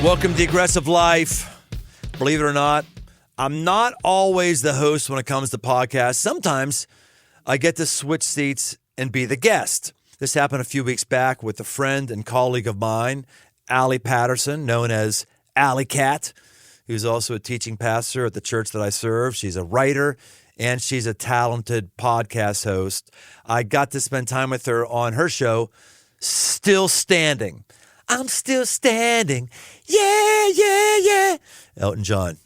Welcome to The Aggressive Life. Believe it or not, I'm not always the host when it comes to podcasts. Sometimes I get to switch seats and be the guest. This happened a few weeks back with a friend and colleague of mine, Alli Patterson, known as Alli Cat, who's also a teaching pastor at the church that I serve. She's a writer and she's a talented podcast host. I got to spend time with her on her show, Still Standing. I'm still standing. Yeah, yeah, yeah. Elton John.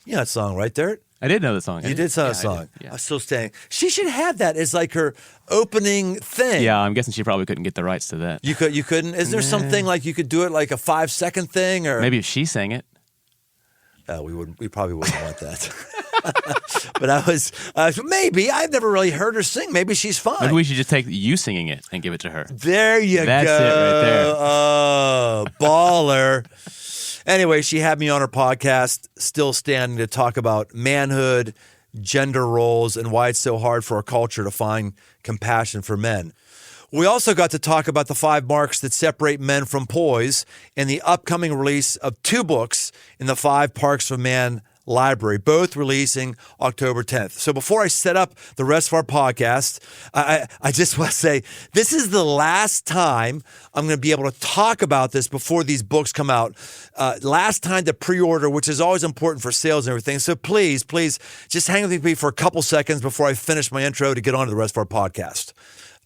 You know that song, right, Dirt? I did know the song. You did know the song. Yeah. I'm still standing. She should have that as like her opening thing. Yeah, I'm guessing she probably couldn't get the rights to that. You couldn't? Is there something like you could do it like a 5-second thing? Or maybe if she sang it. We probably wouldn't want that. But I was, maybe. I've never really heard her sing. Maybe she's fine. Maybe we should just take you singing it and give it to her. There you go. That's it right there. Oh, baller. Anyway, she had me on her podcast, Still Standing, to talk about manhood, gender roles, and why it's so hard for our culture to find compassion for men. We also got to talk about the 5 marks that separate men from boys and the upcoming release of 2 books in the 5 Parks of Man library, both releasing October 10th. So before I set up the rest of our podcast, I just want to say this is the last time I'm going to be able to talk about this before these books come out. Last time to pre-order, which is always important for sales and everything. So please just hang with me for a couple seconds before I finish my intro to get on to the rest of our podcast.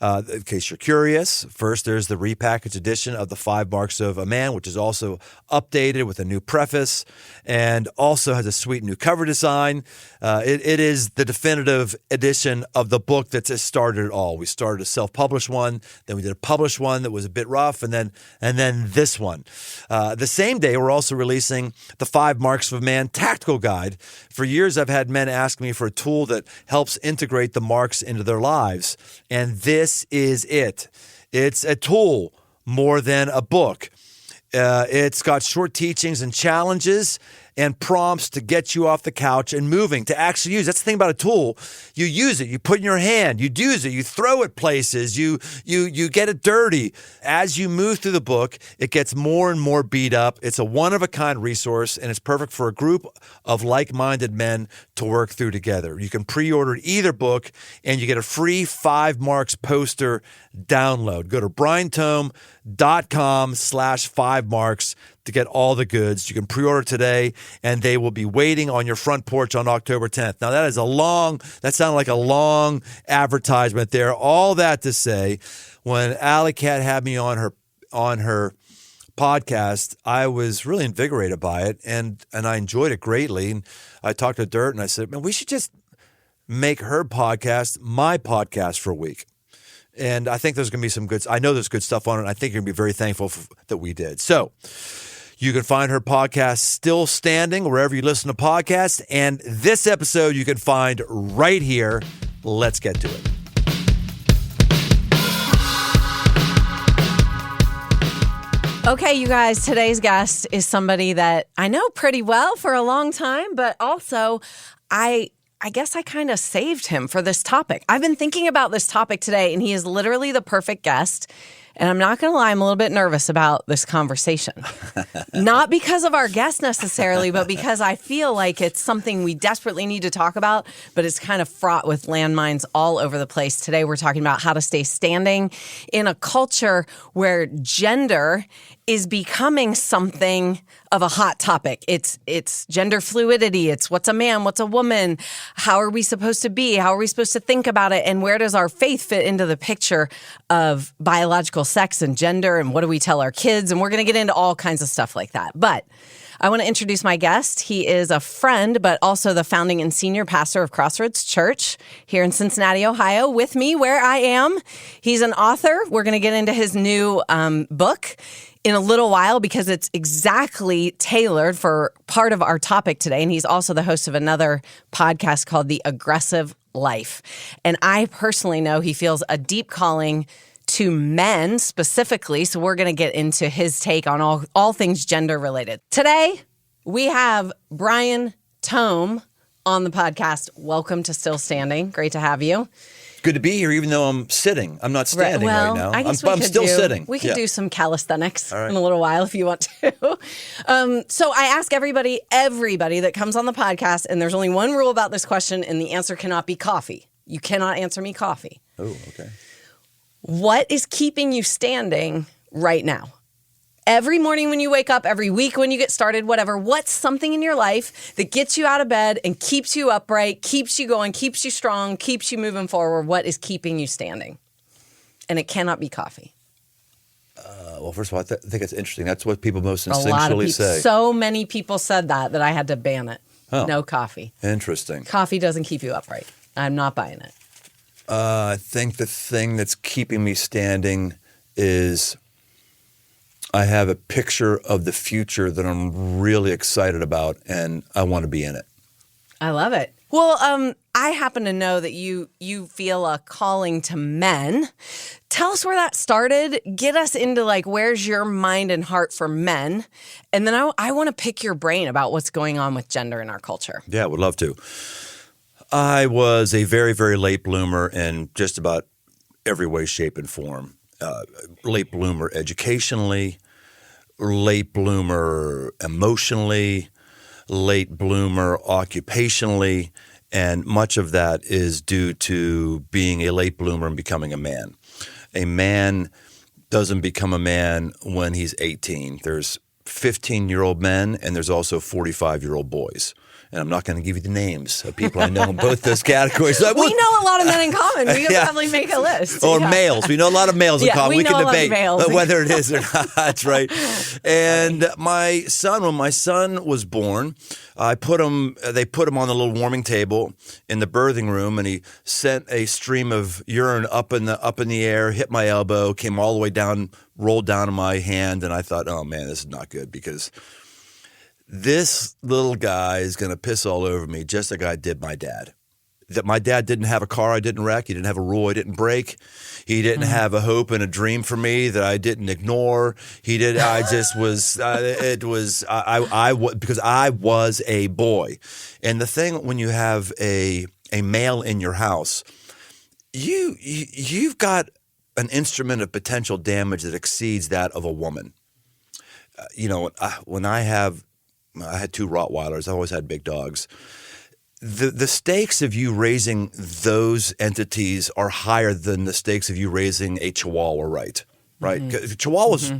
In case you're curious, first there's the repackaged edition of the 5 Marks of a Man, which is also updated with a new preface and also has a sweet new cover design. It is the definitive edition of the book that just started it all. We started a self-published one, then we did a published one that was a bit rough, and then this one. The same day, we're also releasing the 5 Marks of a Man Tactical Guide. For years, I've had men ask me for a tool that helps integrate the marks into their lives, and this is it. It's a tool more than a book. It's got short teachings and challenges and prompts to get you off the couch and moving, to actually use. That's the thing about a tool. You use it, you put it in your hand, you use it, you throw it places, you get it dirty. As you move through the book, it gets more and more beat up. It's a one-of-a-kind resource, and it's perfect for a group of like-minded men to work through together. You can pre-order either book, and you get a free 5 Marks poster download. Go to briantome.com/5marks to get all the goods. You can pre-order today, and they will be waiting on your front porch on October 10th. Now, that sounded like a long advertisement there. All that to say, when Alli Cat had me on her podcast, I was really invigorated by it, and I enjoyed it greatly. And I talked to Dirt, and I said, man, we should just make her podcast my podcast for a week. And I think there's going to be some good, I know there's good stuff on it. And I think you're going to be very thankful that we did. So you can find her podcast Still Standing wherever you listen to podcasts. And this episode you can find right here. Let's get to it. Okay, you guys, today's guest is somebody that I know pretty well for a long time, but also I guess I kind of saved him for this topic. I've been thinking about this topic today, and he is literally the perfect guest. And I'm not going to lie, I'm a little bit nervous about this conversation. Not because of our guest necessarily, but because I feel like it's something we desperately need to talk about, but it's kind of fraught with landmines all over the place. Today, we're talking about how to stay standing in a culture where gender is becoming something of a hot topic. It's gender fluidity. It's what's a man, what's a woman, how are we supposed to be, how are we supposed to think about it, and where does our faith fit into the picture of biological sex and gender, and what do we tell our kids? And we're going to get into all kinds of stuff like that. But I want to introduce my guest. He is a friend, but also the founding and senior pastor of Crossroads Church here in Cincinnati, Ohio, with me where I am. He's an author. We're going to get into his new book in a little while because it's exactly tailored for part of our topic today. And he's also the host of another podcast called The Aggressive Life. And I personally know he feels a deep calling to men specifically. So we're going to get into his take on all things gender related. Today, we have Brian Tome on the podcast. Welcome to Still Standing. Great to have you. good to be here, even though I'm sitting. I'm not standing right now. I guess I'm still sitting. We could do some calisthenics All right. in a little while if you want to. So I ask everybody that comes on the podcast, and there's only one rule about this question, and the answer cannot be coffee. You cannot answer me coffee. Oh, okay. What is keeping you standing right now? Every morning when you wake up, every week when you get started, whatever, what's something in your life that gets you out of bed and keeps you upright, keeps you going, keeps you strong, keeps you moving forward? What is keeping you standing? And it cannot be coffee. Well, first of all, I think it's interesting. That's what people most A lot of instinctually people, say. so many people said that I had to ban it. Oh. No coffee. Interesting. Coffee doesn't keep you upright. I'm not buying it. I think the thing that's keeping me standing is I have a picture of the future that I'm really excited about, and I want to be in it. I love it. Well, I happen to know that you feel a calling to men. Tell us where that started. Get us into where's your mind and heart for men? And then I want to pick your brain about what's going on with gender in our culture. Yeah, would love to. I was a very, very late bloomer in just about every way, shape, and form. Late bloomer educationally, late bloomer emotionally, late bloomer occupationally, and much of that is due to being a late bloomer and becoming a man. A man doesn't become a man when he's 18. There's 15-year-old men, and there's also 45-year-old boys. And I'm not going to give you the names of people I know in both those categories. We know a lot of men in common. We could probably make a list. Or males. We know a lot of males in common. We can debate whether it is or not, right? And my son, when my son was born, they put him on the little warming table in the birthing room, and he sent a stream of urine up in the air, hit my elbow, came all the way down, rolled down in my hand, and I thought, oh man, this is not good because this little guy is going to piss all over me just like I did my dad. That my dad didn't have a car I didn't wreck. He didn't have a rule I didn't break. He didn't have a hope and a dream for me that I didn't ignore. He did. I just was. Because I was a boy. And the thing when you have a male in your house, you've got an instrument of potential damage that exceeds that of a woman. When I had two Rottweilers. I always had big dogs. The stakes of you raising those entities are higher than the stakes of you raising a Chihuahua, right? Mm-hmm. Chihuahua's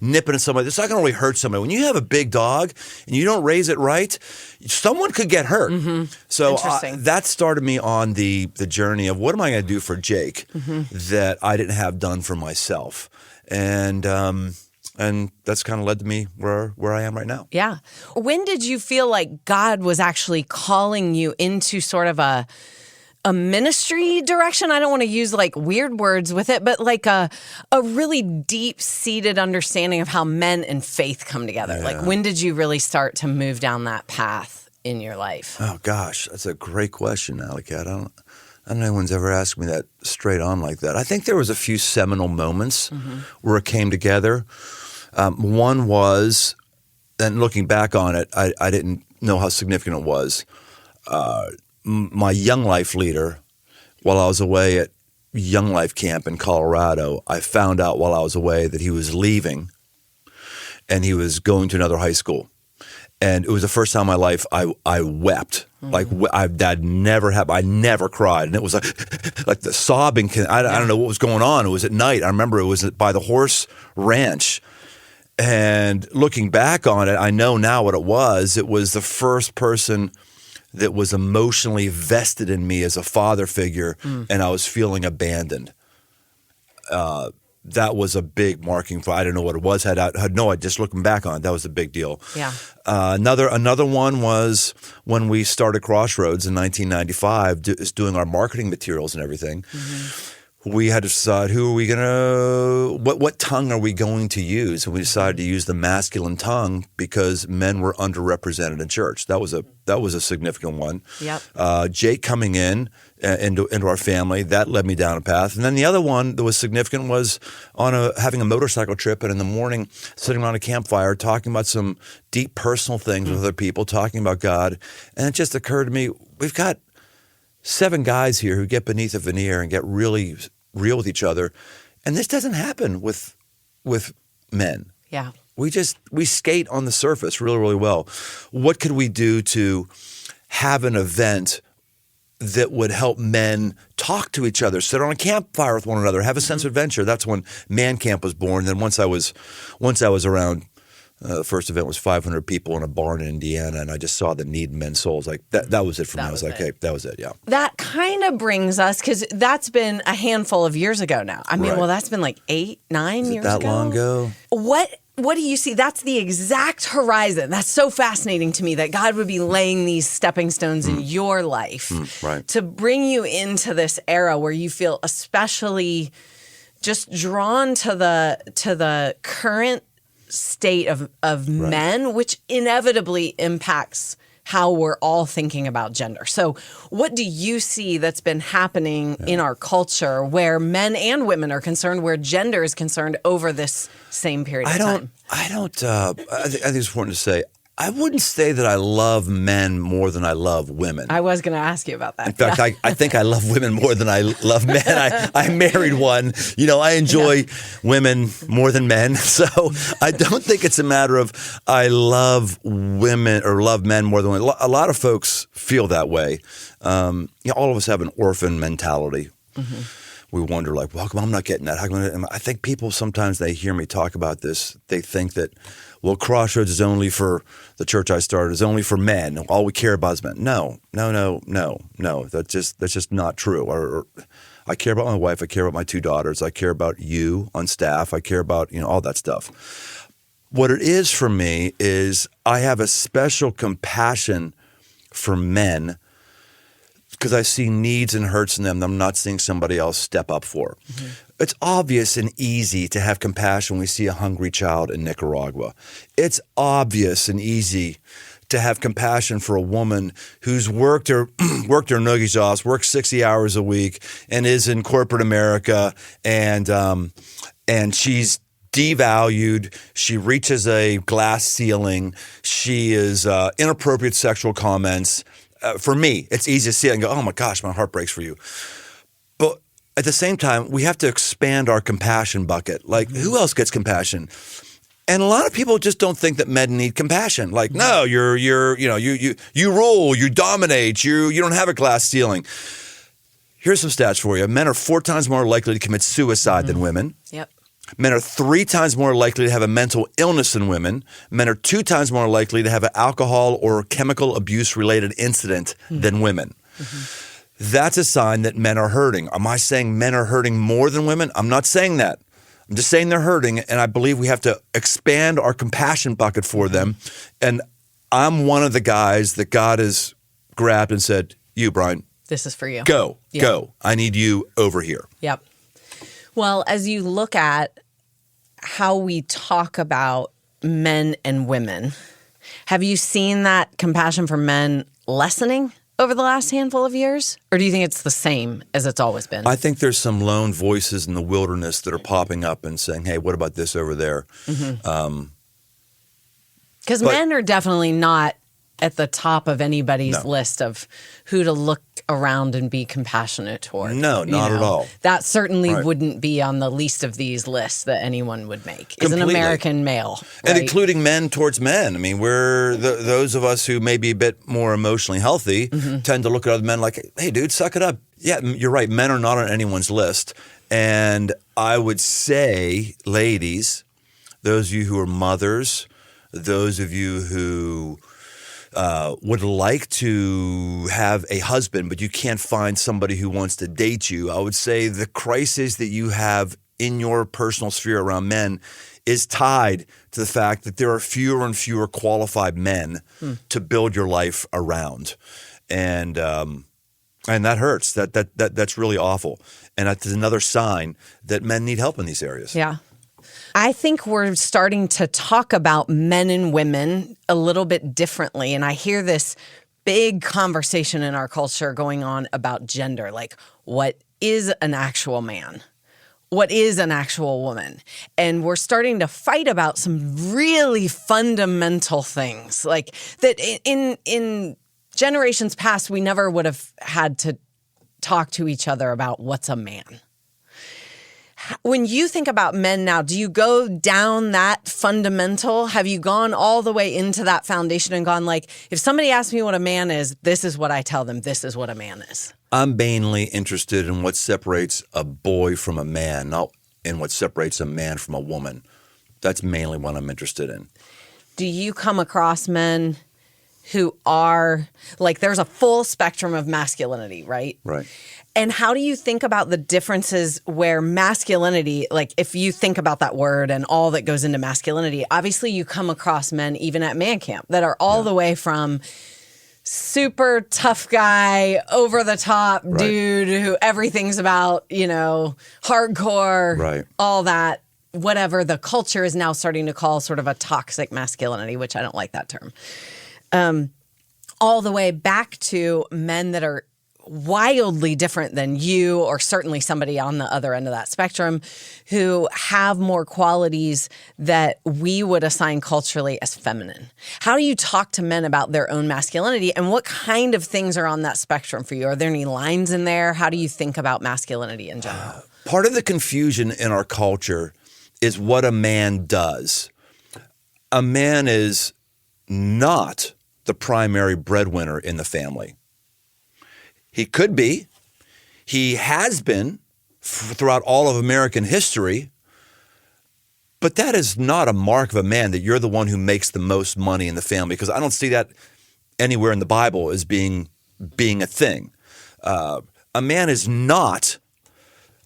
nipping at somebody. It's not going to really hurt somebody. When you have a big dog and you don't raise it right, someone could get hurt. Mm-hmm. So that started me on the journey of what am I going to do for Jake that I didn't have done for myself. And that's kind of led to me where I am right now. Yeah. When did you feel like God was actually calling you into sort of a ministry direction? I don't want to use weird words with it, but a really deep-seated understanding of how men and faith come together. Yeah. When did you really start to move down that path in your life? Oh, gosh. That's a great question, Alli Cat. I don't know anyone's ever asked me that straight on like that. I think there was a few seminal moments where it came together. One was, and looking back on it, I didn't know how significant it was. My Young Life leader, while I was away at Young Life camp in Colorado, I found out while I was away that he was leaving and he was going to another high school. And it was the first time in my life I wept. That never happened. I never cried. And it was like the sobbing. I don't know what was going on. It was at night. I remember it was by the horse ranch. And looking back on it, I know now what it was. It was the first person that was emotionally vested in me as a father figure, and I was feeling abandoned. That was a big marking for. I don't know what it was. Had no. Just looking back on it, that was a big deal. Yeah. Another one was when we started Crossroads in 1995, doing our marketing materials and everything. Mm-hmm. We had to decide what tongue are we going to use? And we decided to use the masculine tongue because men were underrepresented in church. That was a significant one. Yep. Jake coming into our family, that led me down a path. And then the other one that was significant was having a motorcycle trip, and in the morning sitting around a campfire talking about some deep personal things with other people, talking about God. And it just occurred to me, we've got 7 guys here who get beneath a veneer and get really real with each other. And this doesn't happen with men. Yeah. We skate on the surface really, really well. What could we do to have an event that would help men talk to each other, sit on a campfire with one another, have a sense of adventure? That's when Man Camp was born. Then once I was around, the first event was 500 people in a barn in Indiana, and I just saw the need in men's souls. Like that was it for me. I was like, hey, that was it. Yeah. That kind of brings us, because that's been a handful of years ago now. I mean, Right. well, that's been like 8, 9 years ago. That long ago? What do you see? That's the exact horizon. That's so fascinating to me that God would be laying these stepping stones in your life right. to bring you into this era where you feel especially just drawn to the current state of men, which inevitably impacts how we're all thinking about gender. So what do you see that's been happening in our culture where men and women are concerned, where gender is concerned over this same period of time? I think it's important to say, I wouldn't say that I love men more than I love women. I was going to ask you about that. In fact, I think I love women more than I love men. I married one. I enjoy women more than men. So I don't think it's a matter of I love women or love men more than women. A lot of folks feel that way. All of us have an orphan mentality. Mm-hmm. We wonder, like, well, how come I'm not getting that? How come I think people sometimes they hear me talk about this. They think that, well, Crossroads is only for the church I started, is only for men. All we care about is men. No. That's just not true. Or I care about my wife. I care about my 2 daughters. I care about you on staff. I care about all that stuff. What it is for me is I have a special compassion for men because I see needs and hurts in them that I'm not seeing somebody else step up for. Mm-hmm. It's obvious and easy to have compassion when we see a hungry child in Nicaragua. It's obvious and easy to have compassion for a woman who's worked her noogies off, worked 60 hours a week, and is in corporate America, and she's devalued. She reaches a glass ceiling. She is inappropriate sexual comments. For me, it's easy to see it and go, oh my gosh, my heart breaks for you. But at the same time, we have to expand our compassion bucket. Like, who else gets compassion? And a lot of people just don't think that men need compassion. Like, no, you rule, you dominate, you don't have a glass ceiling. Here's some stats for you. Men are 4 times more likely to commit suicide than women. Yep. Men are 3 times more likely to have a mental illness than women. Men are 2 times more likely to have an alcohol or chemical abuse-related incident than women. Mm-hmm. That's a sign that men are hurting. Am I saying men are hurting more than women? I'm not saying that. I'm just saying they're hurting, and I believe we have to expand our compassion bucket for them. And I'm one of the guys that God has grabbed and said, you, Brian. This is for you. Go. I need you over here. Yep. Well, as you look at how we talk about men and women, have you seen that compassion for men lessening over the last handful of years? Or do you think it's the same as it's always been? I think there's some lone voices in the wilderness that are popping up and saying, hey, what about this over there? Because men are definitely not at the top of anybody's list of who to look around and be compassionate toward. No, not at all. That certainly wouldn't be on the least of these lists that anyone would make. Is an American male. Right? And including men towards men. I mean, we're those of us who may be a bit more emotionally healthy tend to look at other men like, hey, dude, suck it up. Yeah, you're right. Men are not on anyone's list. And I would say, ladies, those of you who are mothers, those of you who would like to have a husband, but you can't find somebody who wants to date you, I would say the crisis that you have in your personal sphere around men is tied to the fact that there are fewer and fewer qualified men to build your life around. And that hurts. That's really awful. And that's another sign that men need help in these areas. Yeah. I think we're starting to talk about men and women a little bit differently. And I hear this big conversation in our culture going on about gender. Like, what is an actual man? What is an actual woman? And we're starting to fight about some really fundamental things. Like that in generations past, we never would have had to talk to each other about what's a man. When you think about men now, do you go down that fundamental? Have you gone all the way into that foundation and gone like, if somebody asks me what a man is, this is what I tell them, this is what a man is? I'm mainly interested in what separates a boy from a man, not in what separates a man from a woman. That's mainly what I'm interested in. Do you come across men who are, like, there's a full spectrum of masculinity, right? Right. And how do you think about the differences where masculinity, like if you think about that word and all that goes into masculinity, obviously you come across men even at man camp that are all the way from super tough guy, over the top dude who everything's about, you know, hardcore, all that, whatever the culture is now starting to call sort of a toxic masculinity, which I don't like that term. All the way back to men that are wildly different than you, or certainly somebody on the other end of that spectrum, who have more qualities that we would assign culturally as feminine. How do you talk to men about their own masculinity, and what kind of things are on that spectrum for you? Are there any lines in there? How do you think about masculinity in general? Part of the confusion in our culture is what a man does. A man is not the primary breadwinner in the family. He could be. He has been throughout all of American history. But that is not a mark of a man, that you're the one who makes the most money in the family, because I don't see that anywhere in the Bible as being a thing. A man is not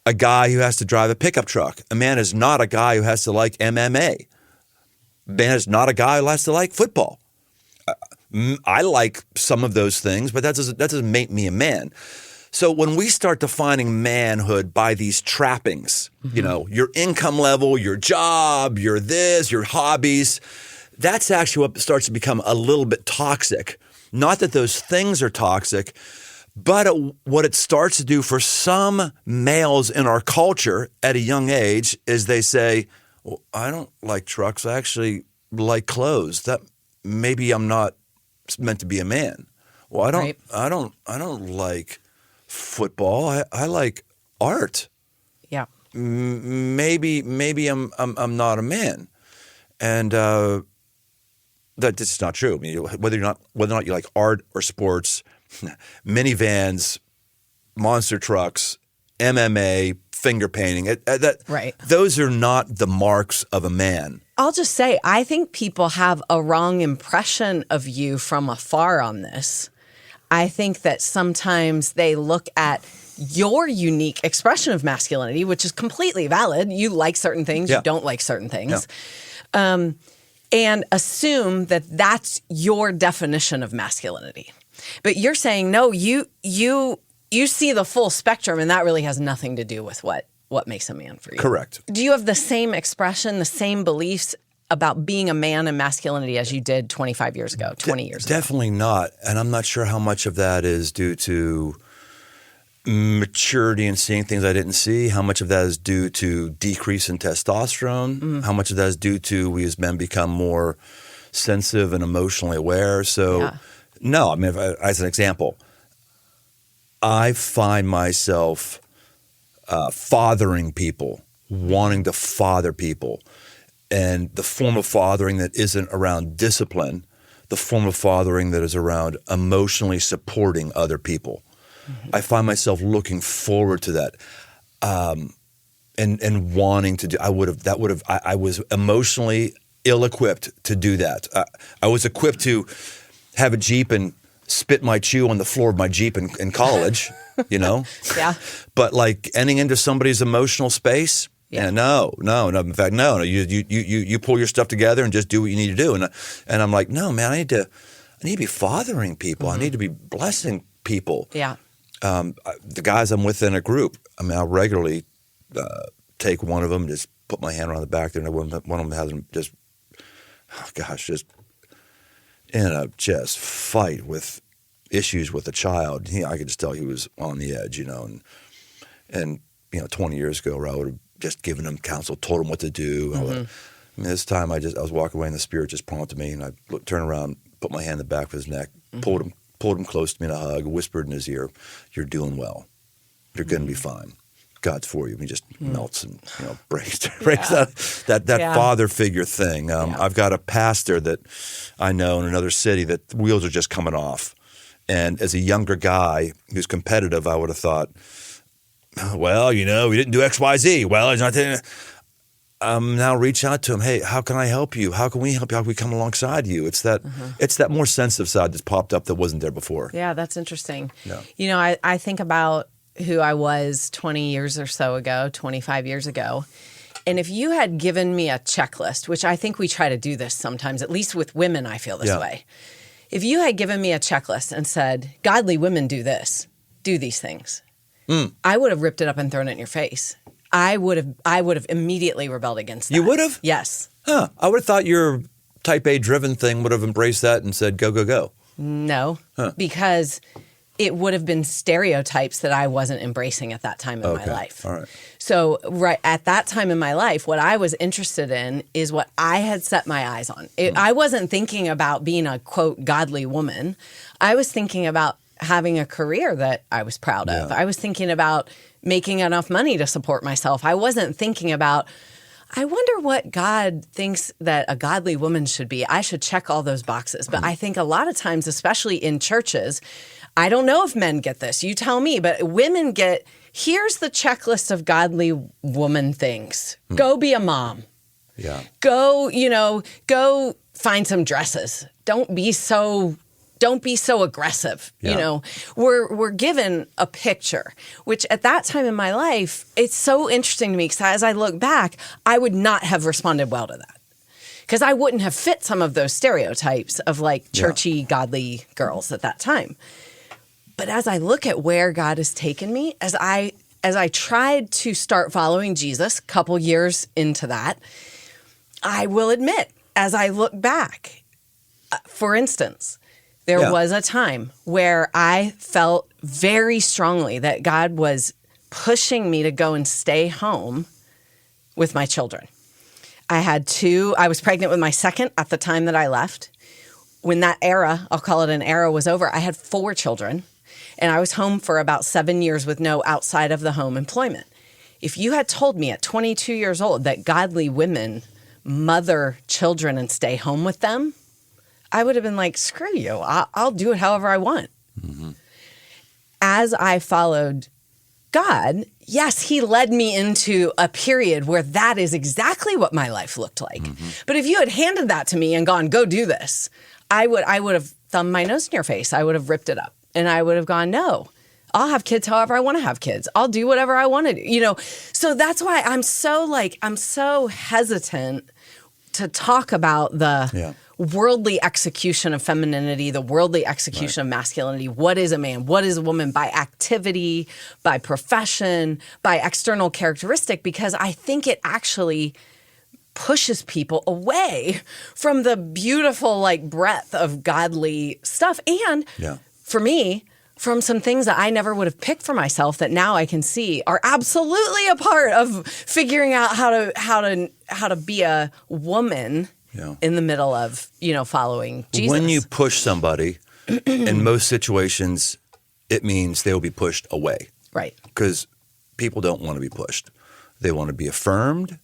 a guy who has to drive a pickup truck. A man is not a guy who has to like MMA. A man is not a guy who has to like football. I like some of those things, but that doesn't make me a man. So when we start defining manhood by these trappings, you know, your income level, your job, your this, your hobbies, that's actually what starts to become a little bit toxic. Not that those things are toxic, but what it starts to do for some males in our culture at a young age is they say, well, I don't like trucks. I actually like clothes. That maybe I'm not meant to be a man. Well, I don't like football. I like art. Yeah. Maybe I'm not a man, and that's just not true. I mean, whether or not you like art or sports, minivans, monster trucks, MMA, finger painting, those are not the marks of a man. I'll just say, I think people have a wrong impression of you from afar on this. I think that sometimes they look at your unique expression of masculinity, which is completely valid. You like certain things, you don't like certain things, and assume that that's your definition of masculinity. But you're saying, no, you see the full spectrum, and that really has nothing to do with what makes a man for you. Correct. Do you have the same expression, the same beliefs about being a man and masculinity as you did 25 years ago, 20 years ago? Definitely not. And I'm not sure how much of that is due to maturity and seeing things I didn't see, how much of that is due to decrease in testosterone, how much of that is due to we as men become more sensitive and emotionally aware. So, no, I mean, as an example, I find myself fathering people, wanting to father people. And the form of fathering that isn't around discipline, the form of fathering that is around emotionally supporting other people. I find myself looking forward to that, and wanting to do. I was emotionally ill-equipped to do that. I was equipped to have a Jeep and spit my chew on the floor of my Jeep in college, you know? But like entering into somebody's emotional space, no. In fact, no. You pull your stuff together and just do what you need to do. And I'm like, no, man, I need to be fathering people. I need to be blessing people. The guys I'm with in a group, I mean, I'll regularly take one of them, just put my hand around the back there, and one of them has them just in a fight with issues with a child. I could just tell he was on the edge, you know. And 20 years ago, I would have just given him counsel, told him what to do. I mean, this time I was walking away, and the Spirit just prompted me, and I turned around, put my hand in the back of his neck, pulled him close to me in a hug, whispered in his ear, "You're doing well. You're going to be fine. God's for you. He just melts and breaks that father figure thing. I've got a pastor that I know in another city that the wheels are just coming off. And as a younger guy who's competitive, I would have thought, well, we didn't do X, Y, Z. Well, it's not. Now reach out to him. Hey, how can I help you? How can we help you? How can we come alongside you? It's that more sensitive side that's popped up that wasn't there before. Yeah, that's interesting. Yeah. I think about who I was 20 years or so ago, 25 years ago. And if you had given me a checklist, which I think we try to do this sometimes, at least with women, I feel this way. If you had given me a checklist and said, godly women do this, do these things, I would have ripped it up and thrown it in your face. I would have immediately rebelled against that. You would have? Yes. Huh. I would have thought your type A driven thing would have embraced that and said, go, go, go. No, because it would have been stereotypes that I wasn't embracing at that time in my life. All right. So right at that time in my life, what I was interested in is what I had set my eyes on. I wasn't thinking about being a, quote, godly woman. I was thinking about having a career that I was proud of. I was thinking about making enough money to support myself. I wasn't thinking about, I wonder what God thinks that a godly woman should be. I should check all those boxes. But I think a lot of times, especially in churches, I don't know if men get this. You tell me. But women get, here's the checklist of godly woman things. Go be a mom. Yeah. Go find some dresses. Don't be so aggressive. We're given a picture, which at that time in my life, it's so interesting to me because as I look back, I would not have responded well to that because I wouldn't have fit some of those stereotypes of like churchy, godly girls at that time. But as I look at where God has taken me, as I tried to start following Jesus, a couple years into that, I will admit, as I look back, for instance, there was a time where I felt very strongly that God was pushing me to go and stay home with my children. I was pregnant with my second at the time that I left. When that era, I'll call it an era, was over, I had 4 children. And I was home for about 7 years with no outside of the home employment. If you had told me at 22 years old that godly women mother children and stay home with them, I would have been like, screw you. I'll do it however I want. Mm-hmm. As I followed God, yes, he led me into a period where that is exactly what my life looked like. Mm-hmm. But if you had handed that to me and gone, go do this, I would have thumbed my nose in your face. I would have ripped it up. And I would have gone, no, I'll have kids however I want to have kids. I'll do whatever I want to do. So that's why I'm so hesitant to talk about the worldly execution of femininity, the worldly execution of masculinity. What is a man? What is a woman? By activity, by profession, by external characteristic, because I think it actually pushes people away from the beautiful breadth of godly stuff. And for me, from some things that I never would have picked for myself that now I can see are absolutely a part of figuring out how to be a woman in the middle of, following Jesus. When you push somebody, in most situations, it means they will be pushed away. Right. Because people don't want to be pushed. They want to be affirmed.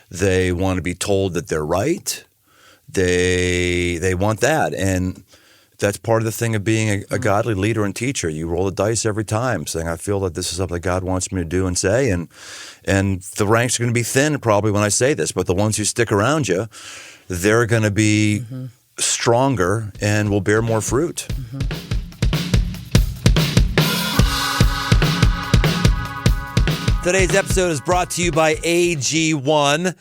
They want to be told that they're right. They want that. And that's part of the thing of being a godly leader and teacher. You roll the dice every time saying, I feel that this is something that God wants me to do and say. And the ranks are going to be thin probably when I say this, but the ones who stick around you, they're going to be stronger and will bear more fruit. Today's episode is brought to you by AG1.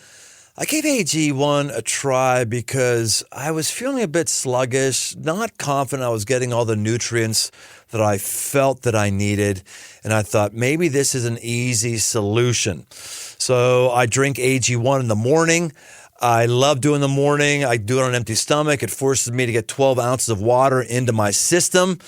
I gave AG1 a try because I was feeling a bit sluggish, not confident I was getting all the nutrients that I felt that I needed. And I thought maybe this is an easy solution. So I drink AG1 in the morning. I love doing the morning. I do it on an empty stomach. It forces me to get 12 ounces of water into my system.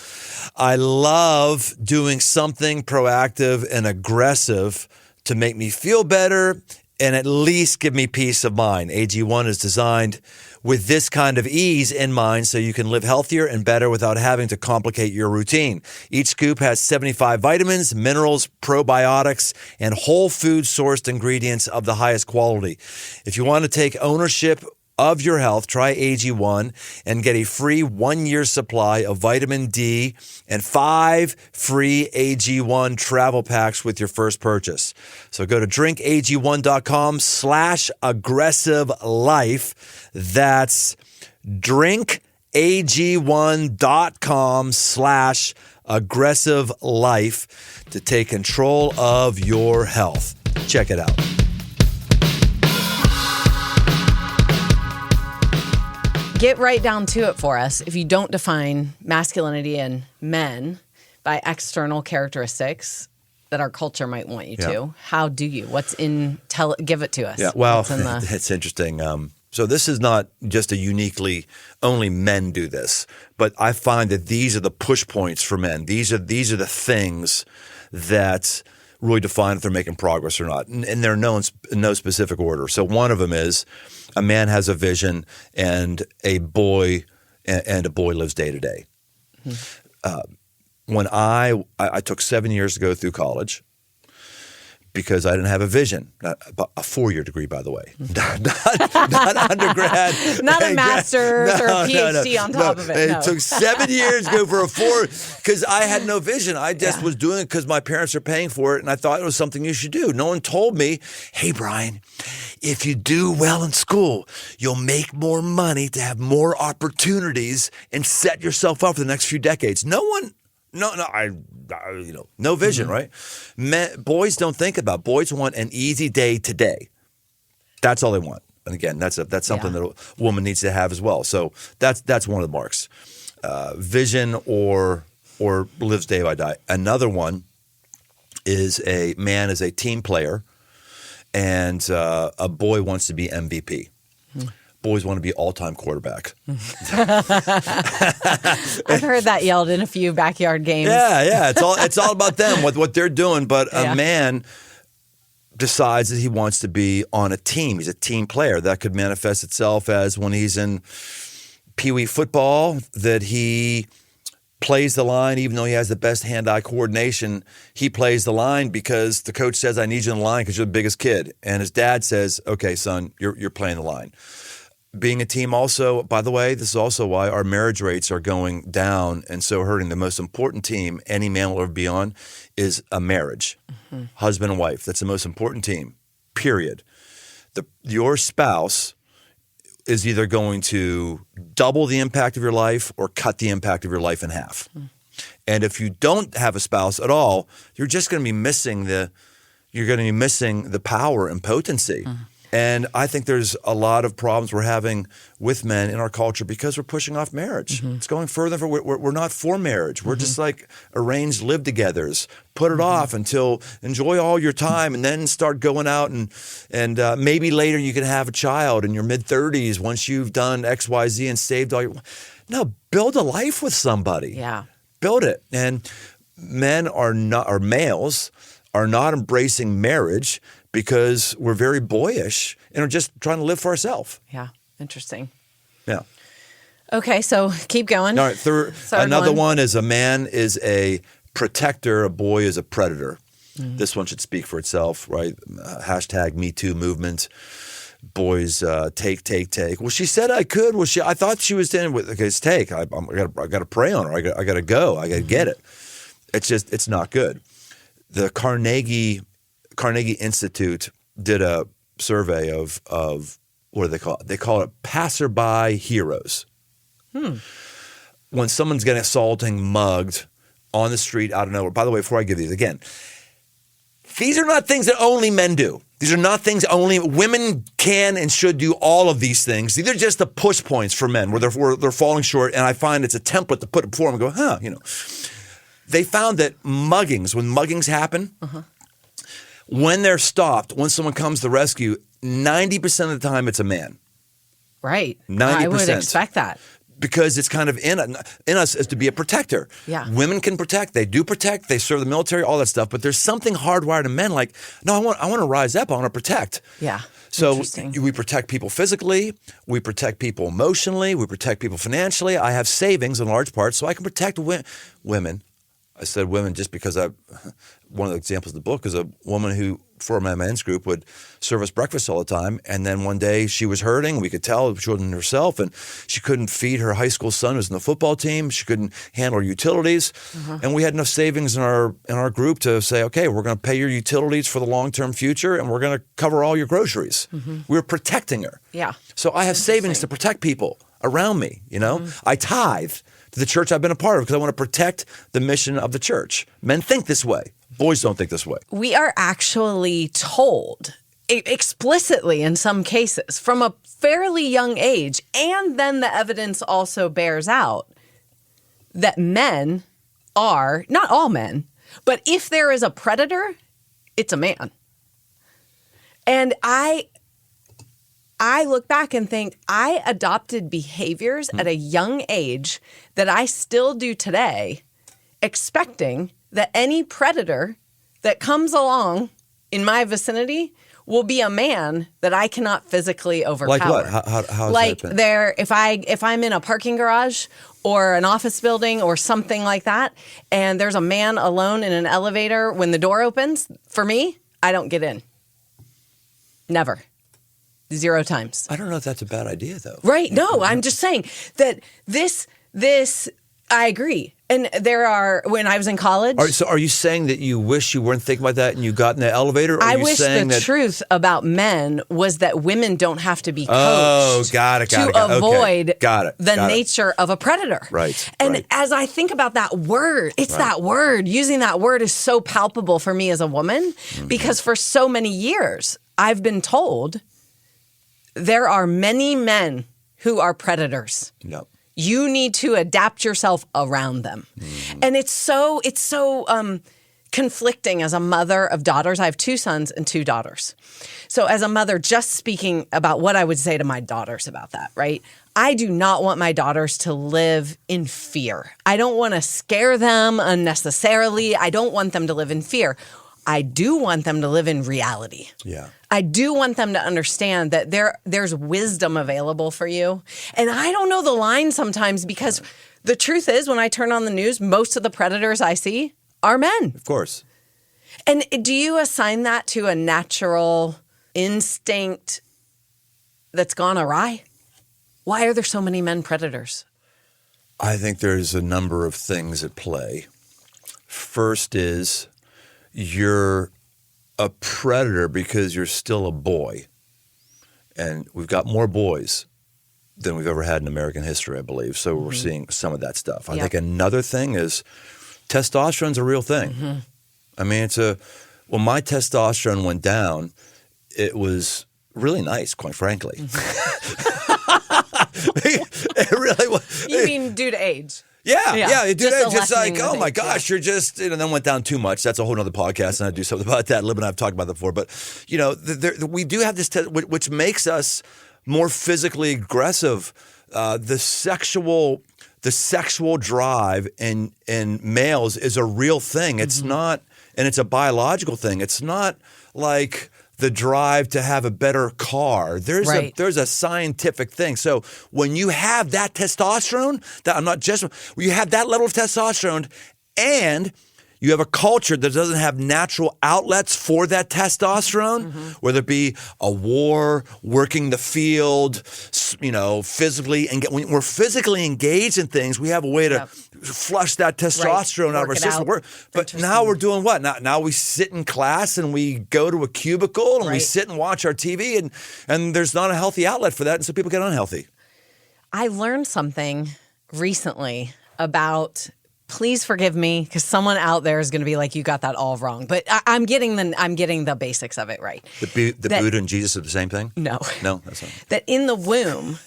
I love doing something proactive and aggressive to make me feel better and at least give me peace of mind. AG1 is designed with this kind of ease in mind so you can live healthier and better without having to complicate your routine. Each scoop has 75 vitamins, minerals, probiotics, and whole food sourced ingredients of the highest quality. If you want to take ownership of your health, try AG1 and get a free 1-year supply of vitamin D and 5 free AG1 travel packs with your first purchase. So go to drinkag1.com/aggressive-life. That's drinkag1.com/aggressive-life to take control of your health. Check it out. Get right down to it for us. If you don't define masculinity in men by external characteristics that our culture might want you to, how do you? What's in? Give it to us. Yeah, well, it's interesting. So this is not just a uniquely only men do this, but I find that these are the push points for men. These are the things that really define if they're making progress or not, and they're known in no specific order. So one of them is a man has a vision, and a boy lives day to day. When I took 7 years to go through college because I didn't have a vision. A 4-year degree, by the way, not undergrad, not a master's or a PhD on top of it. It took 7 years to go for a 4 because I had no vision. I just was doing it because my parents are paying for it, and I thought it was something you should do. No one told me, hey, Brian, if you do well in school, you'll make more money to have more opportunities and set yourself up for the next few decades. No vision, right? Boys don't think about. Boys want an easy day today. That's all they want. And again, that's something that a woman needs to have as well. So that's one of the marks. Vision or lives day by day. Another one is a man is a team player, and a boy wants to be MVP. Boys want to be all-time quarterback. I've heard that yelled in a few backyard games. Yeah. It's all about them, what they're doing. But a man decides that he wants to be on a team. He's a team player. That could manifest itself as when he's in Pee Wee football, that he plays the line, even though he has the best hand-eye coordination. He plays the line because the coach says, I need you in the line because you're the biggest kid. And his dad says, okay, son, you're playing the line. Being a team also, by the way, this is also why our marriage rates are going down and so hurting. The most important team any man will ever be on is a marriage, husband and wife. That's the most important team, period. Your spouse is either going to double the impact of your life or cut the impact of your life in half. And if you don't have a spouse at all, you're just going to be missing the power and potency. And I think there's a lot of problems we're having with men in our culture because we're pushing off marriage. It's going further. We're not for marriage. We're just like arranged live-togethers. Put it off until enjoy all your time and then start going out and maybe later you can have a child in your mid-30s once you've done X, Y, Z and saved all your – no, build a life with somebody. Yeah. Build it. And males are not embracing marriage because we're very boyish and are just trying to live for ourselves. Yeah, interesting. Yeah. Okay, so keep going. All right, another one is a man is a protector, a boy is a predator. This one should speak for itself, right? Hashtag Me Too movement. Boys take. Well, she said I could. Well, I thought she was standing with. Okay, it's take. I got to pray on her. I got to go. I got to get it. It's not good. The Carnegie Institute did a survey of what do they call it? They call it passerby heroes. When someone's getting assaulting, mugged on the street out of nowhere. By the way, before I give these again, these are not things that only men do. These are not things only women can and should do. All of these things. These are just the push points for men where they're falling short. And I find it's a template to put it before them and go, They found that when muggings happen. When they're stopped, when someone comes to the rescue, 90% of the time it's a man. Right. 90%. I would expect that. because it's kind of in us is to be a protector. Yeah. Women can protect. They do protect. They serve the military, all that stuff. But there's something hardwired in men like, no, I want to rise up. I want to protect. Yeah. So we protect people physically. We protect people emotionally. We protect people financially. I have savings in large part so I can protect women. I said women just because one of the examples in the book is a woman who, for my men's group, would serve us breakfast all the time. And then one day she was hurting. We could tell she wasn't herself. And she couldn't feed her high school son who was in the football team. She couldn't handle her utilities. And we had enough savings in our group to say, okay, we're going to pay your utilities for the long-term future and we're going to cover all your groceries. We were protecting her. Yeah. So I have savings to protect people around me, you know. I tithe to the church I've been a part of because I want to protect the mission of the church. Men think this way. Boys don't think this way. We are actually told explicitly in some cases from a fairly young age, and then the evidence also bears out that men are, not all men, but if there is a predator, it's a man. And I look back and think I adopted behaviors at a young age that I still do today, expecting that any predator that comes along in my vicinity will be a man that I cannot physically overpower. Like what? How has like that been? if I'm in a parking garage or an office building or something like that, and there's a man alone in an elevator when the door opens, for me, I don't get in. Never. 0 times. I don't know if that's a bad idea, though. Right. No, I'm just saying that this, I agree. And when I was in college. So are you saying that you wish you weren't thinking about that and you got in the elevator? Or I wish the truth about men was that women don't have to be coached to avoid the nature of a predator. Right. And as I think about that word, that word, using that word is so palpable for me as a woman because for so many years I've been told there are many men who are predators. No. You need to adapt yourself around them. And it's so conflicting as a mother of daughters. I have 2 sons and 2 daughters. So as a mother, just speaking about what I would say to my daughters about that, right? I do not want my daughters to live in fear. I don't want to scare them unnecessarily. I don't want them to live in fear. I do want them to live in reality. Yeah. I do want them to understand that there's wisdom available for you. And I don't know the line sometimes because the truth is when I turn on the news, most of the predators I see are men. Of course. And do you assign that to a natural instinct that's gone awry? Why are there so many men predators? I think there's a number of things at play. First is you're a predator because you're still a boy. And we've got more boys than we've ever had in American history, I believe. So we're seeing some of that stuff. I think another thing is testosterone's a real thing. I mean, when my testosterone went down, it was really nice, quite frankly. It really was. You mean due to age? Yeah. It Just just like, oh my age, gosh, you're just, then went down too much. That's a whole other podcast, and I do something about that. Lib and I have talked about that before. But, we do have this, which makes us more physically aggressive. The sexual drive in males is a real thing. It's not, and it's a biological thing. It's not like the drive to have a better car. There's a scientific thing. So when you have that testosterone, you have that level of testosterone and you have a culture that doesn't have natural outlets for that testosterone, whether it be a war, working the field, physically. And when we're physically engaged in things, we have a way to flush that testosterone out of our system. But now we're doing what? Now we sit in class and we go to a cubicle and we sit and watch our TV and there's not a healthy outlet for that. And so people get unhealthy. I learned something recently about... Please forgive me, because someone out there is going to be like, "You got that all wrong." But I'm getting the basics of it right. The Buddha and Jesus are the same thing? No, that's not. That in the womb,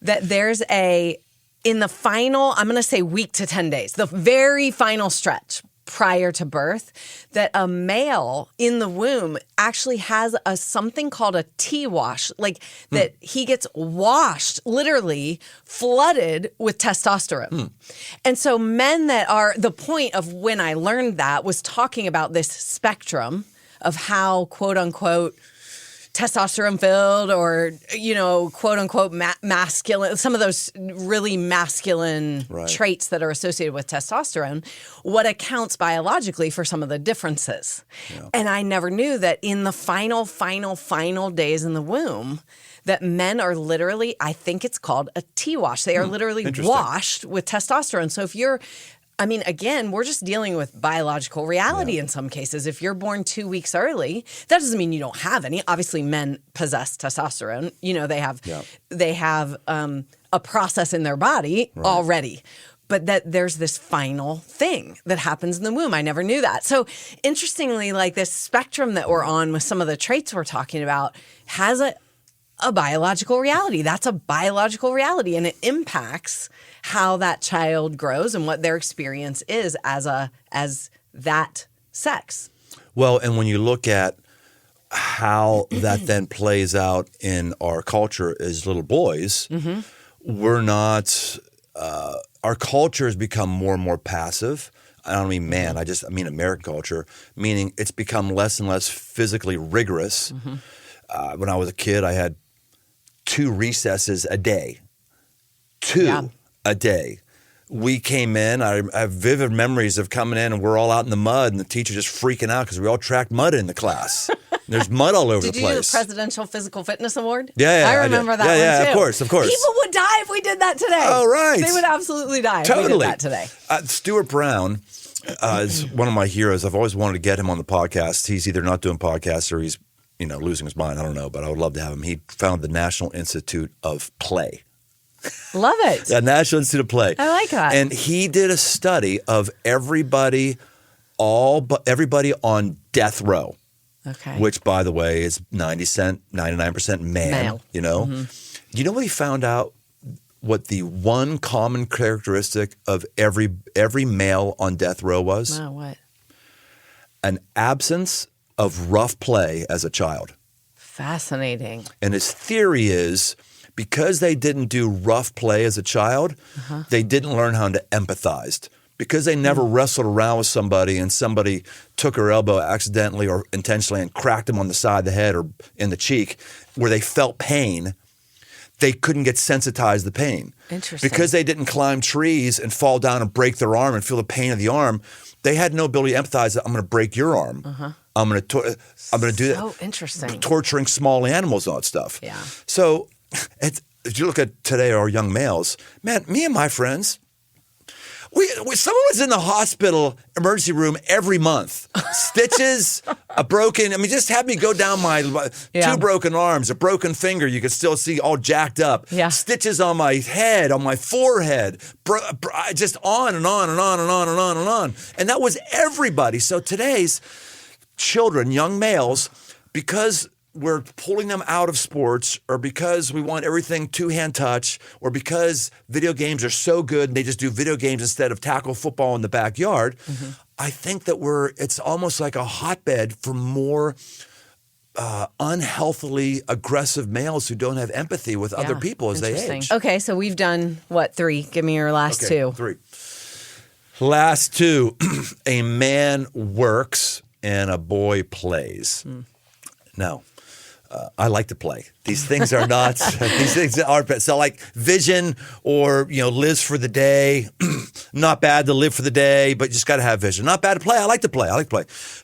that there's in the final, I'm going to say week to 10 days, the very final stretch, prior to birth, that a male in the womb actually has something called a T-wash, like that he gets washed, literally flooded with testosterone. And so men that are, the point of when I learned that was talking about this spectrum of how, quote unquote, testosterone filled or, quote unquote, masculine, some of those really masculine traits that are associated with testosterone, what accounts biologically for some of the differences. Yeah. And I never knew that in the final days in the womb, that men are literally, I think it's called a T-wash. They are literally washed with testosterone. So if you're, again, we're just dealing with biological reality in some cases. If you're born 2 weeks early, that doesn't mean you don't have any. Obviously, men possess testosterone. They have a process in their body already. But that there's this final thing that happens in the womb. I never knew that. So interestingly, like this spectrum that we're on with some of the traits we're talking about has a biological reality. That's a biological reality, and it impacts how that child grows and what their experience is as that sex. Well, and when you look at how that then plays out in our culture as little boys, we're not our culture has become more and more passive. I don't mean man, I mean American culture, meaning it's become less and less physically rigorous. When I was a kid, I had 2 recesses a day. 2 a day. We came in, I have vivid memories of coming in and we're all out in the mud and the teacher just freaking out because we all tracked mud in the class. There's mud all over the place. Did you do the Presidential Physical Fitness Award? Yeah, I remember that one too. Yeah, of course. People would die if we did that today. Oh, right. They would absolutely die if we did that today. Stuart Brown is one of my heroes. I've always wanted to get him on the podcast. He's either not doing podcasts or he's losing his mind. I don't know, but I would love to have him. He founded the National Institute of Play. Love it. The National Institute of Play. I like that. And he did a study of everybody on death row. Okay. Which, by the way, is 99% male. You know? You know what he found out? What the one common characteristic of every male on death row was? Wow, what? An absence of rough play as a child. Fascinating. And his theory is because they didn't do rough play as a child, they didn't learn how to empathize. Because they never wrestled around with somebody and somebody took her elbow accidentally or intentionally and cracked them on the side of the head or in the cheek where they felt pain, they couldn't get sensitized to the pain. Interesting. Because they didn't climb trees and fall down and break their arm and feel the pain of the arm, they had no ability to empathize that I'm going to break your arm. I'm going to do that. So interesting. Torturing small animals and all that stuff. Yeah. So if you look at today, our young males, man, me and my friends, someone was in the hospital emergency room every month. Stitches, a broken, just have me go down my 2 broken arms, a broken finger you could still see all jacked up. Yeah. Stitches on my head, on my forehead, just on and on and on and on and on and on. And that was everybody. So today's children, young males, because we're pulling them out of sports or because we want everything two-hand touch or because video games are so good and they just do video games instead of tackle football in the backyard, I think that it's almost like a hotbed for more unhealthily aggressive males who don't have empathy with other people as they age. Okay, so we've done, 3? Give me your last 2. 3. Last 2, a man works and a boy plays. No. I like to play. These things are not. These things are so like vision or lives for the day. Not bad to live for the day, but you just got to have vision. Not bad to play. I like to play.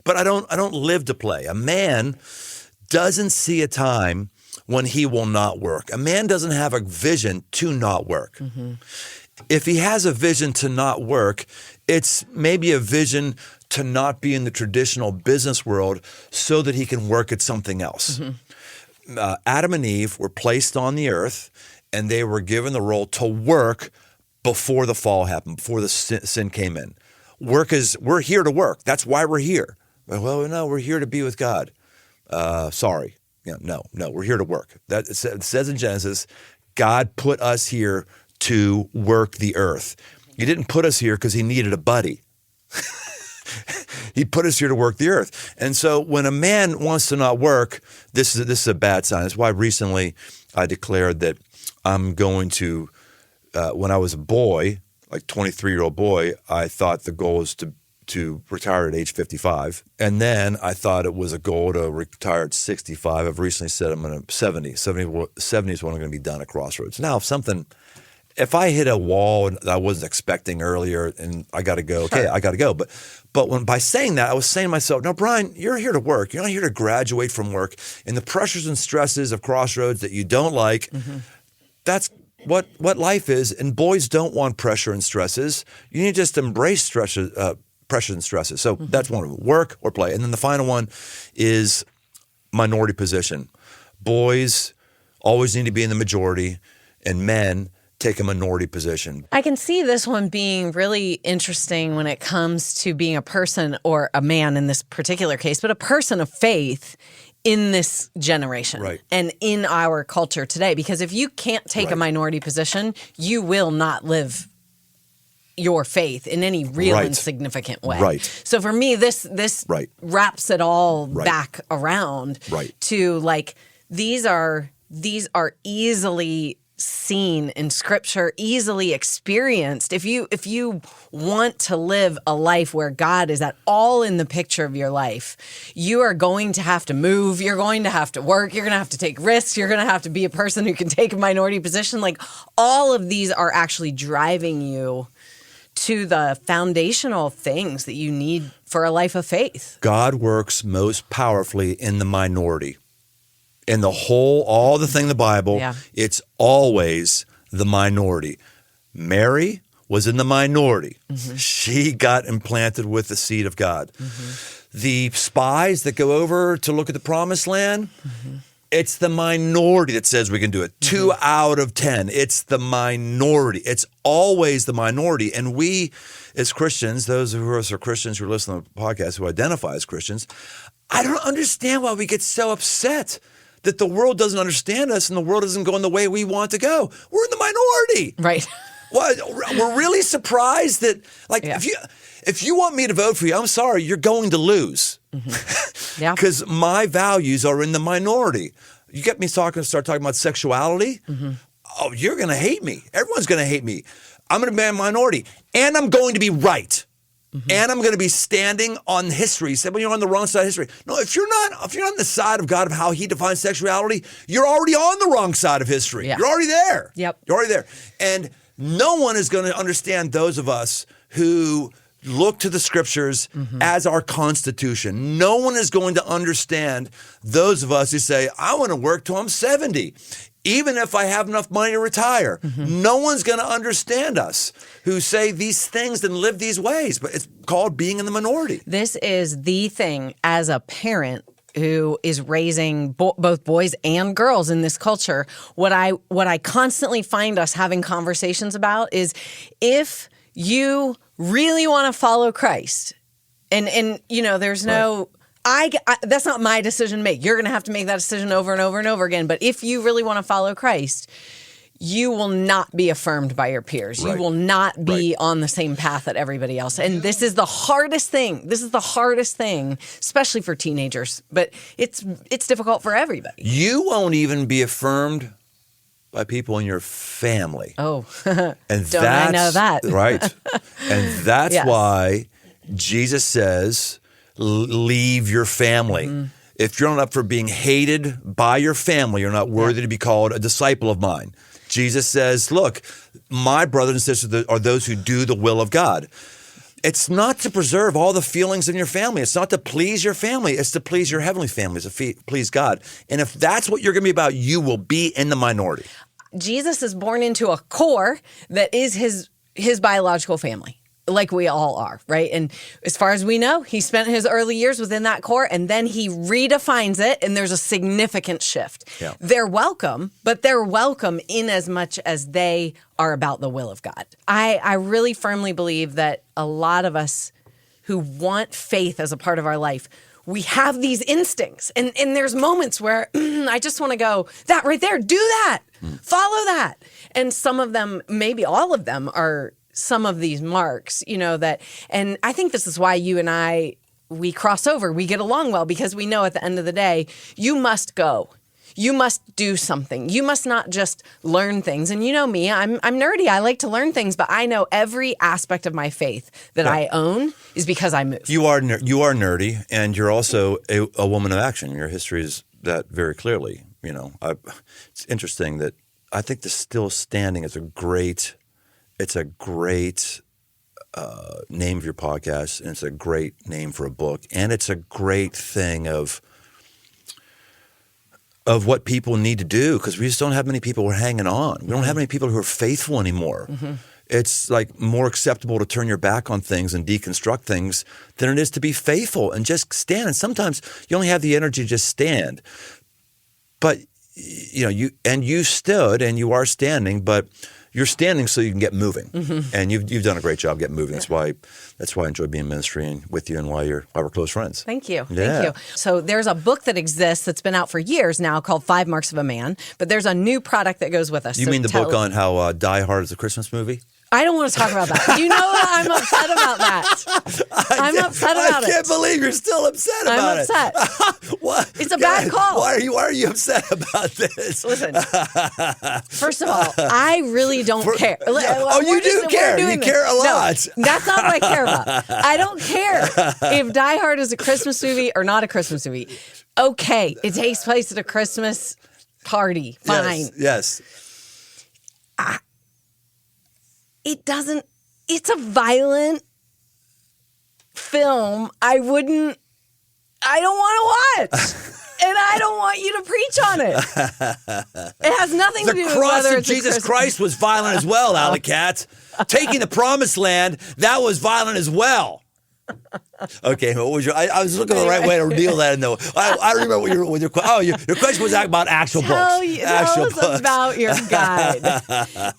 But I don't live to play. A man doesn't see a time when he will not work. A man doesn't have a vision to not work. If he has a vision to not work, it's maybe a vision to not be in the traditional business world so that he can work at something else. Adam and Eve were placed on the earth and they were given the role to work before the fall happened, before the sin came in. We're here to work. That's why we're here. Well, no, we're here to be with God. Sorry. No, we're here to work. It says in Genesis, God put us here to work the earth. He didn't put us here because he needed a buddy. He put us here to work the earth. And so when a man wants to not work, this is a bad sign. That's why recently I declared that I'm going to, when I was a boy, like 23-year-old boy, I thought the goal was to retire at age 55. And then I thought it was a goal to retire at 65. I've recently said I'm going to 70. 70 is when I'm going to be done at Crossroads. Now, if I hit a wall that I wasn't expecting earlier and I got to go, okay, I got to go. But by saying that, I was saying to myself, no, Brian, you're here to work. You're not here to graduate from work. And the pressures and stresses of Crossroads that you don't like, that's what life is. And boys don't want pressure and stresses. You need to just embrace pressures and stresses. So that's one of them, work or play. And then the final one is minority position. Boys always need to be in the majority, and men take a minority position. I can see this one being really interesting when it comes to being a person, or a man in this particular case, but a person of faith in this generation and in our culture today. Because if you can't take a minority position, you will not live your faith in any real and significant way. Right. So for me, this wraps it all back around to like, these are easily seen in Scripture, easily experienced. If you want to live a life where God is at all in the picture of your life, you are going to have to move, you're going to have to work, you're going to have to take risks, you're going to have to be a person who can take a minority position. Like, all of these are actually driving you to the foundational things that you need for a life of faith. God works most powerfully in the minority. In the whole, all the thing in the Bible, it's always the minority. Mary was in the minority. She got implanted with the seed of God. The spies that go over to look at the promised land, it's the minority that says we can do it. 2 out of 10. It's the minority. It's always the minority. And we, as Christians, those of us who are Christians who are listening to the podcast who identify as Christians, I don't understand why we get so upset that the world doesn't understand us and the world isn't going the way we want to go. We're in the minority. Right. Well, we're really surprised that, like, if you want me to vote for you, I'm sorry, you're going to lose. Because my values are in the minority. You get me start talking about sexuality, oh, you're going to hate me. Everyone's going to hate me. I'm going to be a minority, and I'm going to be right. And I'm going to be standing on history. You said, well, you're on the wrong side of history. No, if you're not on the side of God of how He defines sexuality, you're already on the wrong side of history. You're already there. You're already there. And no one is going to understand those of us who look to the Scriptures as our constitution. No one is going to understand those of us who say, I want to work till I'm 70. Even if I have enough money to retire, no one's going to understand us who say these things and live these ways. But it's called being in the minority. This is the thing as a parent who is raising both boys and girls in this culture. What I constantly find us having conversations about is, if you really want to follow Christ, and you know, there's no... that's not my decision to make. You're going to have to make that decision over and over and over again. But if you really want to follow Christ, you will not be affirmed by your peers. You will not be on the same path that everybody else. And this is the hardest thing. This is the hardest thing, especially for teenagers. But it's difficult for everybody. You won't even be affirmed by people in your family. Oh, and don't I know that? Right. And that's why Jesus says, leave your family. If you're not up for being hated by your family, you're not worthy to be called a disciple of mine. Jesus says, look, my brothers and sisters are those who do the will of God. It's not to preserve all the feelings in your family. It's not to please your family. It's to please your heavenly family, to please God. And if that's what you're going to be about, you will be in the minority. Jesus is born into a core that is his biological family. Like we all are, right? And as far as we know, he spent his early years within that core, and then he redefines it, and there's a significant shift. They're welcome, but they're welcome in as much as they are about the will of God. I really firmly believe that a lot of us who want faith as a part of our life, we have these instincts, and there's moments where I just want to go, that right there, do that, follow that. And some of them, maybe all of them, are some of these marks, and I think this is why you and I, we cross over, we get along well, because we know at the end of the day, you must go. You must do something. You must not just learn things. And you know me, I'm nerdy. I like to learn things, but I know every aspect of my faith that I own is because I move. You are nerdy, and you're also a woman of action. Your history is that very clearly. It's interesting that I think the Still Standing is a great name of your podcast, and it's a great name for a book, and it's a great thing of what people need to do, because we just don't have many people who are hanging on. We don't have many people who are faithful anymore. Mm-hmm. It's like more acceptable to turn your back on things and deconstruct things than it is to be faithful and just stand. And sometimes you only have the energy to just stand. But you stood and you are standing, but you're standing so you can get moving, and you've done a great job getting moving. That's why I enjoy being in ministry with you, and why we're close friends. Thank you. Yeah. Thank you. So there's a book that exists that's been out for years now called 5 Marks of a Man, but there's a new product that goes with us. You mean the book on how Die Hard is a Christmas movie? I don't want to talk about that. You know I'm upset about that. I'm upset about it. I can't believe you're still upset about it. I'm upset. What? It's a bad call. Why are you upset about this? Listen, first of all, I really don't care. You do care. You care a lot. No, that's not what I care about. I don't care if Die Hard is a Christmas movie or not a Christmas movie. Okay, it takes place at a Christmas party. Fine. Yes. It doesn't, it's a violent film I don't want to watch. And I don't want you to preach on it. It has nothing to do with whether it's The cross of Jesus Christ was violent as well, Alli Cat. Taking the promised land, that was violent as well. Okay, what was I was looking for the right way to reveal that. And I don't remember what your question. Oh, your question was about actual books. Tell us about your guide,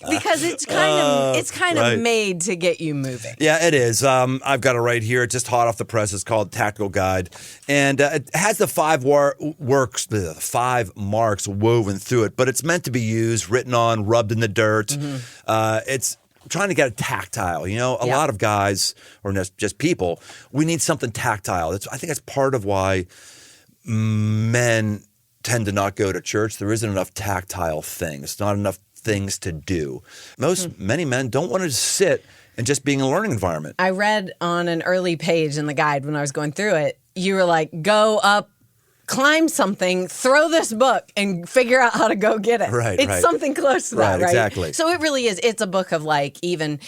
because it's kind of made to get you moving. Yeah, it is. I've got it right here. It's just hot off the press. It's called Tactical Guide, and it has the 5 marks woven through it. But it's meant to be used, written on, rubbed in the dirt. It's trying to get it tactile. A lot of guys, or just people, we need something tactile. I think that's part of why men tend to not go to church. There isn't enough tactile things, not enough things to do. Many men don't want to sit and just be in a learning environment. I read on an early page in the guide when I was going through it, you were like, go up, climb something, throw this book, and figure out how to go get it. It's something close to that, right? Exactly. So it really is. It's a book of like even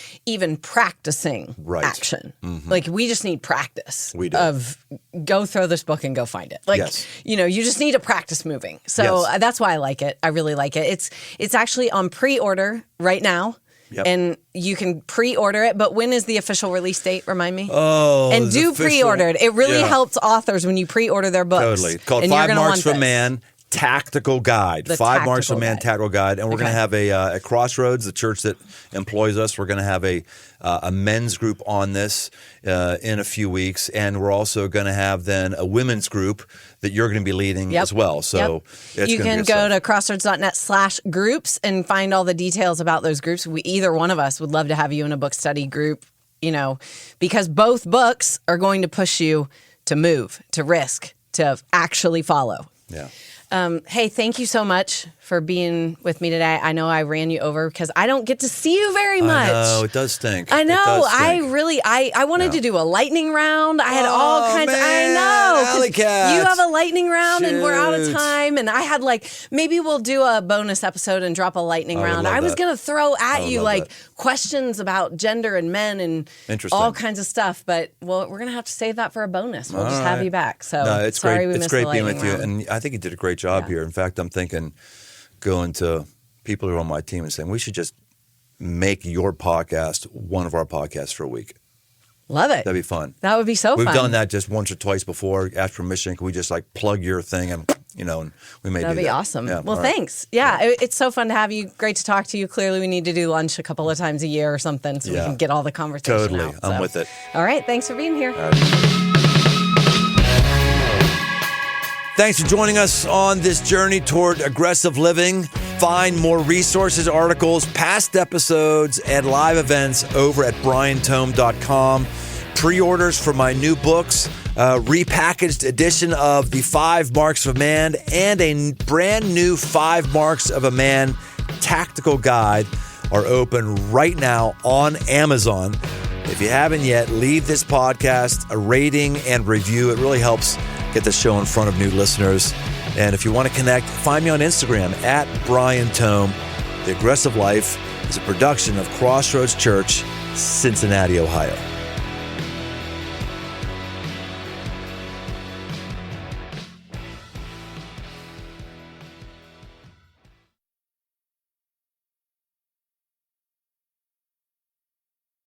practicing action. Mm-hmm. Like we just need practice. We do. Of go throw this book and go find it. Like you just need to practice moving. So that's why I like it. I really like it. It's actually on pre-order right now. Yep. And you can pre-order it, but when is the official release date? Remind me. Oh, and do pre-order it. It really helps authors when you pre-order their books. Totally. It's called 5 Marks for Man Tactical Guide. 5 Marks for Man Tactical Guide, and we're going to have at Crossroads, the church that employs us. We're going to have a men's group on this in a few weeks, and we're also going to have then a women's group that you're going to be leading as well. So you can go to crossroads.net/groups and find all the details about those groups. Either one of us would love to have you in a book study group, because both books are going to push you to move, to risk, to actually follow. Yeah. Hey, thank you so much for being with me today. I know I ran you over because I don't get to see you very much. I know, it does stink. I know. I wanted to do a lightning round. I had all kinds of, I know. Alli Cat. You have a lightning round and we're out of time. And I had maybe we'll do a bonus episode and drop a lightning round. I was going to throw at you questions about gender and men and all kinds of stuff. But we're going to have to save that for a bonus. We'll just have you back. So no, it's sorry great. we It's missed great the being lightning with you. round. And I think you did a great job here. In fact, I'm thinking going to people who are on my team and saying, we should just make your podcast one of our podcasts for a week. Love it. That'd be fun. That would be so fun. We've done that just once or twice before. Ask permission. Can we just plug your thing and and we may do that. That'd be awesome. Yeah, well, thanks. Yeah, it's so fun to have you. Great to talk to you. Clearly, we need to do lunch a couple of times a year or something so we can get all the conversation Totally. out. I'm with it. All right. Thanks for being here. Thanks for joining us on this journey toward aggressive living. Find more resources, articles, past episodes, and live events over at briantome.com. Pre-orders for my new books, repackaged edition of the 5 Marks of a Man, and a brand new 5 Marks of a Man tactical guide are open right now on Amazon. If you haven't yet, leave this podcast a rating and review. It really helps get the show in front of new listeners. And if you want to connect, find me on Instagram at Brian Tome. The Aggressive Life is a production of Crossroads Church, Cincinnati, Ohio.